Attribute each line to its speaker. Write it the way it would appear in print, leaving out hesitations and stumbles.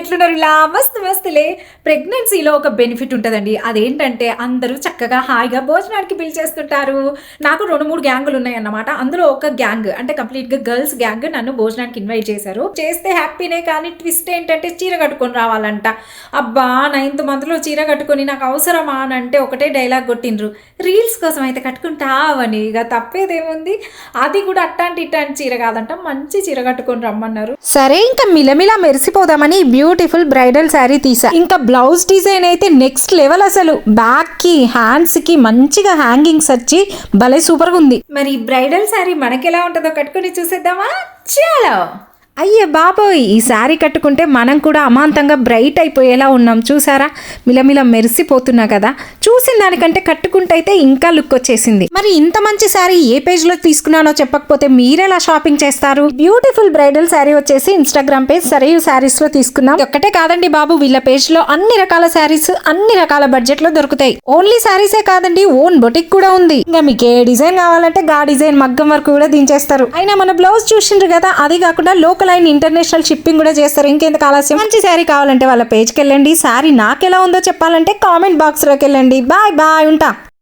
Speaker 1: ఎట్లున్నారు ఇలా మస్తులే. ప్రెగ్నెన్సీలో ఒక బెనిఫిట్ ఉంటుందండి. అదేంటంటే అందరూ చక్కగా హాయిగా భోజనానికి పిలిచేస్తుంటారు. నాకు 2-3 గ్యాంగులు ఉన్నాయన్నమాట. అందులో ఒక గ్యాంగ్ అంటే కంప్లీట్గా గర్ల్స్ గ్యాంగ్ నన్ను భోజనానికి ఇన్వైట్ చేశారు. చేస్తే హ్యాపీనే, కానీ ట్విస్ట్ ఏంటంటే చీర కట్టుకొని రావాలంట. అబ్బా 9th monthలో చీర కట్టుకొని నాకు అవసరమా అని అంటే ఒకటే డైలాగ్ కొట్టిండ్రు, రీల్స్ కోసం అయితే కట్టుకుంటావని. ఇక తప్పేదేముంది, అది కూడా అట్టాంటి ఇట్టాంటి చీర కాదంట, మంచి చీర కట్టుకొని రమ్మన్నారు. సరే ఇంకా మిలమిలా మెరిసిపోదామని బ్యూటిఫుల్ బ్రైడల్ శారీ తీసా. ఇంకా బ్లౌజ్ డిజైన్ అయితే నెక్స్ట్ లెవెల్, అసలు బ్యాక్ కి హ్యాండ్స్ కి మంచిగా హ్యాంగింగ్స్ వచ్చి భలే సూపర్ గా ఉంది. మరి బ్రైడల్ శారీ మనకెలా ఉంటుందో కట్టుకొని చూసేద్దామా? చాలా అయ్యే బాబోయ్, ఈ శారీ కట్టుకుంటే మనం కూడా అమాంతంగా బ్రైట్ అయిపోయేలా ఉన్నాం. చూసారా, మిలమిల మెరిసిపోతున్నా కదా. చూసిన దానికంటే కట్టుకుంటే అయితే ఇంకా లుక్ వచ్చేసింది. మరి ఇంత మంచి శారీ ఏ పేజ్ లో తీసుకున్నానో చెప్పకపోతే మీరెలా షాపింగ్ చేస్తారు? బ్యూటిఫుల్ బ్రైడల్ శారీ వచ్చేసి ఇన్స్టాగ్రామ్ పేజ్ సరయు శారీస్ లో తీసుకున్నాం. ఒక్కటే కాదండి బాబు, వీళ్ళ పేజ్ లో అన్ని రకాల శారీస్ అన్ని రకాల బడ్జెట్ లో దొరుకుతాయి. ఓన్లీ శారీసే కాదండి, ఓన్ బొటిక్ కూడా ఉంది. ఇంకా మీకు ఏ డిజైన్ కావాలంటే గా డిజైన్ మగ్గం వరకు కూడా దించేస్తారు. అయినా మన బ్లౌజ్ చూసిండ్రు కదా, అది కాకుండా లోకల్ అండ్ ఇంటర్నేషనల్ షిప్పింగ్ కూడా చేస్తారు. ఇంకెందుకు ఆలస్యం, మంచి శారీ కావాలంటే వాళ్ళ పేజ్కి వెళ్ళండి. శారీ నాకెలా ఉందో చెప్పాలంటే కామెంట్ బాక్స్ లోకి వెళ్ళండి. బాయ్ ఉంటా.